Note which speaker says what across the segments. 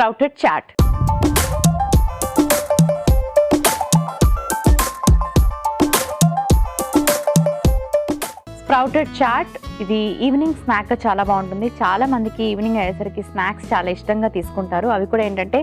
Speaker 1: Sprouted chaat. Sprouted chaat ఇది evening snack చాలా బాగుంటుంది. చాలా మందికి ఈవినింగ్ అయ్యేసరికి స్నాక్స్ చాలా ఇష్టంగా తీసుకుంటారు. అవి కూడా ఏంటంటే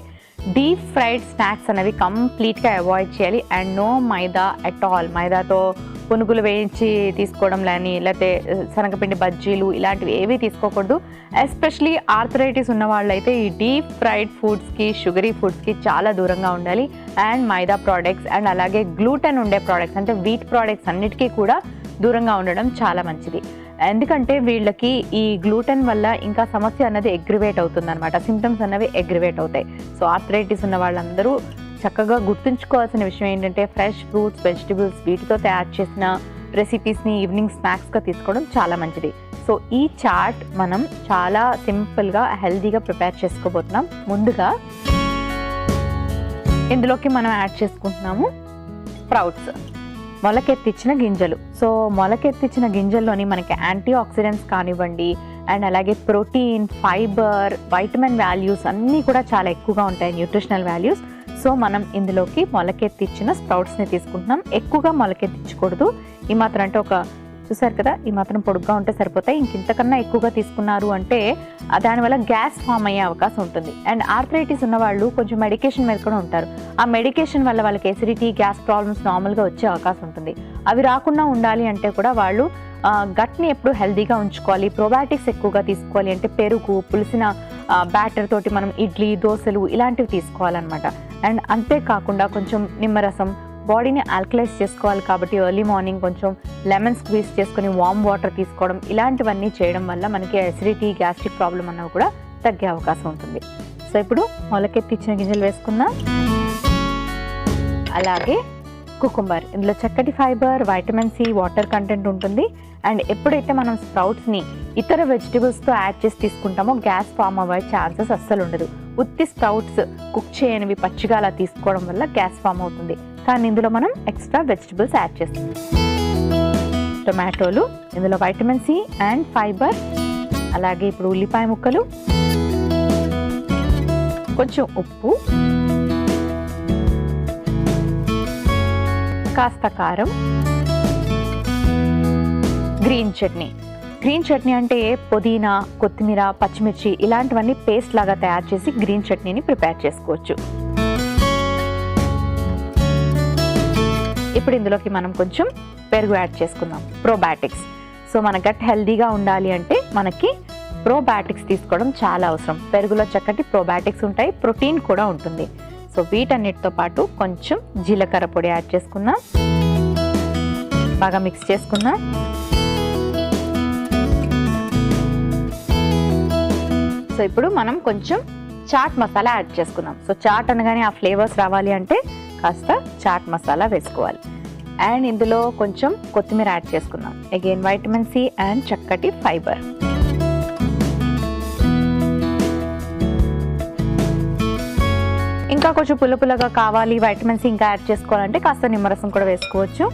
Speaker 1: డీప్ ఫ్రైడ్ స్నాక్స్ అనేవి కంప్లీట్గా అవాయిడ్ చేయాలి. And no maida at all. మైదాతో పునుగులు వేయించి తీసుకోవడం కానీ, లేకపోతే శనగపిండి బజ్జీలు ఇలాంటివి ఏవి తీసుకోకూడదు. ఎస్పెషలీ ఆర్థరైటిస్ ఉన్న వాళ్ళైతే ఈ డీప్ ఫ్రైడ్ ఫుడ్స్కి, షుగరీ ఫుడ్స్కి చాలా దూరంగా ఉండాలి. అండ్ మైదా ప్రోడక్ట్స్ అండ్ అలాగే గ్లూటెన్ ఉండే ప్రోడక్ట్స్ అంటే వీట్ ప్రోడక్ట్స్ అన్నిటికీ కూడా దూరంగా ఉండడం చాలా మంచిది. ఎందుకంటే వీళ్ళకి ఈ గ్లూటెన్ వల్ల ఇంకా సమస్య అన్నది అగ్రివేట్ అవుతుంది అనమాట. సిమ్టమ్స్ అన్నవి అగ్రివేట్ అవుతాయి. సో ఆర్థరైటిస్ ఉన్న వాళ్ళందరూ చక్కగా గుర్తుంచుకోవాల్సిన విషయం ఏంటంటే ఫ్రెష్ ఫ్రూట్స్, వెజిటబుల్స్ వీటితో తయారు చేసిన రెసిపీస్ని ఈవినింగ్ స్నాక్స్గా తీసుకోవడం చాలా మంచిది. సో ఈ చాట్ మనం చాలా సింపుల్గా హెల్తీగా ప్రిపేర్ చేసుకోబోతున్నాం. ముందుగా ఇందులోకి మనం యాడ్ చేసుకుంటున్నాము స్ప్రౌట్స్, మొలకెత్తిచ్చిన గింజలు. సో మొలకెత్తిచ్చిన గింజల్లోని మనకి యాంటీ ఆక్సిడెంట్స్ కానివ్వండి, అండ్ అలాగే ప్రోటీన్, ఫైబర్, వైటమిన్ వాల్యూస్ అన్నీ కూడా చాలా ఎక్కువగా ఉంటాయి, న్యూట్రిషనల్ వాల్యూస్. సో మనం ఇందులోకి మొలకెత్తిచ్చిన స్ప్రౌట్స్ని తీసుకుంటున్నాం. ఎక్కువగా మొలకెత్తించకూడదు. ఈ మాత్రం అంటే చూసారు కదా, ఈ మాత్రం పొడుగ్గా ఉంటే సరిపోతాయి. ఇంతకన్నా ఎక్కువగా తీసుకున్నారు అంటే దానివల్ల గ్యాస్ ఫామ్ అయ్యే అవకాశం ఉంటుంది. అండ్ ఆర్థరైటిస్ ఉన్న వాళ్ళు కొంచెం మెడికేషన్ మీద కూడా ఉంటారు. ఆ మెడికేషన్ వల్ల వాళ్ళకి ఎసిడిటీ, గ్యాస్ ప్రాబ్లమ్స్ నార్మల్గా వచ్చే అవకాశం ఉంటుంది. అవి రాకుండా ఉండాలి అంటే కూడా వాళ్ళు గట్ని ఎప్పుడు హెల్దీగా ఉంచుకోవాలి. ప్రోబయాటిక్స్ ఎక్కువగా తీసుకోవాలి. అంటే పెరుగు, పులిసిన బ్యాటర్ తోటి మనం ఇడ్లీ, దోశలు ఇలాంటివి తీసుకోవాలన్నమాట. అండ్ అంతేకాకుండా కొంచెం నిమ్మరసం, బాడీని ఆల్కలైజ్ చేసుకోవాలి కాబట్టి ఎర్లీ మార్నింగ్ కొంచెం లెమన్ స్క్వీజ్ చేసుకొని వామ్ వాటర్ తీసుకోవడం, ఇలాంటివన్నీ చేయడం వల్ల మనకి అసిడిటీ, గ్యాస్ట్రిక్ ప్రాబ్లం అన్నవి కూడా తగ్గే అవకాశం ఉంటుంది. సో ఇప్పుడు మొలకెత్తిచ్చిన గింజలు వేసుకుందాం. అలాగే కుకుంబర్, ఇందులో చక్కటి fibre, vitamin C, water content ఉంటుంది. అండ్ ఎప్పుడైతే మనం స్ప్రౌట్స్ని ఇతర వెజిటబుల్స్తో యాడ్ చేసి తీసుకుంటామో గ్యాస్ ఫామ్ అవ్వే ఛాన్సెస్ అస్సలు ఉండదు. ఉత్తి స్ప్రౌట్స్ కుక్ చేయనివి పచ్చిగా అలా తీసుకోవడం వల్ల గ్యాస్ ఫామ్ అవుతుంది. కానీ ఇందులో మనం ఎక్స్ట్రా వెజిటబుల్స్ యాడ్ చేస్తాం. టొమాటోలు, ఇందులో వైటమిన్ సి అండ్ ఫైబర్, అలాగే ఇప్పుడు ఉల్లిపాయ ముక్కలు, కొంచెం ఉప్పు, కాస్త కారం, గ్రీన్ చట్నీ. గ్రీన్ చట్నీ అంటే పుదీనా, కొత్తిమీర, పచ్చిమిర్చి ఇలాంటివన్నీ పేస్ట్ లాగా తయారు చేసి గ్రీన్ చట్నీని ప్రిపేర్ చేసుకోవచ్చు. ఇప్పుడు ఇందులోకి మనం కొంచెం పెరుగు యాడ్ చేసుకుందాం. ప్రోబయాటిక్స్. సో మన గట్ హెల్దీగా ఉండాలి అంటే మనకి ప్రోబయాటిక్స్ తీసుకోవడం చాలా అవసరం. పెరుగులో చక్కటి ప్రోబయాటిక్స్ ఉంటాయి, ప్రోటీన్ కూడా ఉంటుంది. సో వీటన్నిటితో పాటు కొంచెం జీలకర్ర పొడి యాడ్ చేసుకుందాం. బాగా మిక్స్ చేసుకుందాం. సో ఇప్పుడు మనం కొంచెం చాట్ మసాలా యాడ్ చేసుకుందాం. సో చాట్ అనగానే ఆ ఫ్లేవర్స్ రావాలి అంటే కాస్త చాట్ మసాలా వేసుకోవాలి. అండ్ ఇందులో కొంచెం కొత్తిమీర యాడ్ చేసుకుందాం. అగైన్ వైటమిన్ సి అండ్ చక్కటి ఫైబర్. ఇంకా కొంచెం పుల్లగా కావాలి, వైటమిన్ సి ఇంకా యాడ్ చేసుకోవాలంటే కాస్త నిమ్మరసం కూడా వేసుకోవచ్చు.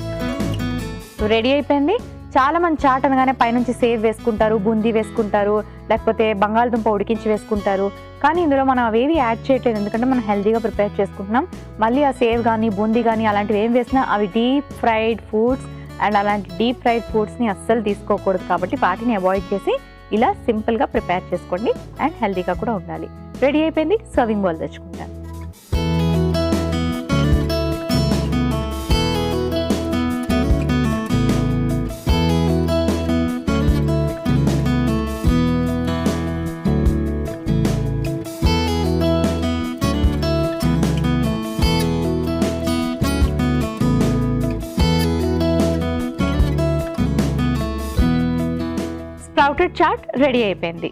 Speaker 1: రెడీ అయిపోయింది. చాలా మంది చాట్ అనగానే పైనుంచి సేవ్ వేసుకుంటారు, బూందీ వేసుకుంటారు, లేకపోతే బంగాళదుంప ఉడికించి వేసుకుంటారు. కానీ ఇందులో మనం అవేవి యాడ్ చేయట్లేదు, ఎందుకంటే మనం హెల్తీగా ప్రిపేర్ చేసుకుంటున్నాం. మళ్ళీ ఆ సేవ్ కానీ బూందీ కానీ అలాంటివి ఏం వేసినా అవి డీప్ ఫ్రైడ్ ఫుడ్స్. అండ్ అలాంటి డీప్ ఫ్రైడ్ ఫుడ్స్ని అస్సలు తీసుకోకూడదు. కాబట్టి వాటిని అవాయిడ్ చేసి ఇలా సింపుల్గా ప్రిపేర్ చేసుకోండి. అండ్ హెల్తీగా కూడా ఉండాలి. రెడీ అయిపోయింది. సర్వింగ్ బౌల్ తెచ్చుకుంటాను. స్ప్రౌటెడ్ చాట్ రెడీ అయిపోయింది.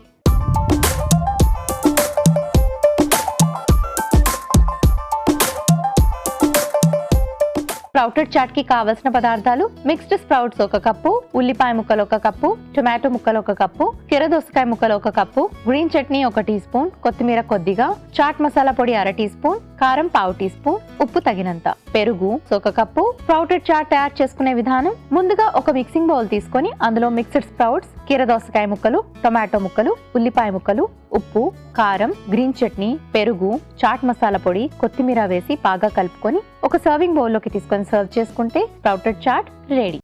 Speaker 1: స్ప్రౌటెడ్ చాట్ కి కావలసిన పదార్థాలు: మిక్స్డ్ స్ప్రౌట్స్ 1 కప్పు, ఉల్లిపాయ ముక్కలు 1 కప్పు, టొమాటో ముక్కలు 1 కప్పు, కీరదోసకాయ ముక్కలు 1 cup, green chutney 1 teaspoon, కొత్తిమీర కొద్దిగా, చాట్ మసాలా పొడి 1/2 టీ స్పూన్, కారం 1/2 టీ స్పూన్, ఉప్పు తగినంత, పెరుగు 1 కప్పు. స్ప్రౌటెడ్ చాట్ తయారు చేసుకునే విధానం: ముందుగా ఒక మిక్సింగ్ బౌల్ తీసుకొని అందులో మిక్స్డ్ స్ప్రౌట్స్, కీరదోసకాయ ముక్కలు, టొమాటో ముక్కలు, ఉల్లిపాయ ముక్కలు, ఉప్పు, కారం, గ్రీన్ చట్నీ, పెరుగు, చాట్ మసాలా పొడి, కొత్తిమీర వేసి బాగా కలుపుకొని ఒక సర్వింగ్ బౌల్లోకి తీసుకొని సర్వ్ చేసుకుంటే స్ప్రౌటెడ్ చాట్ రెడీ.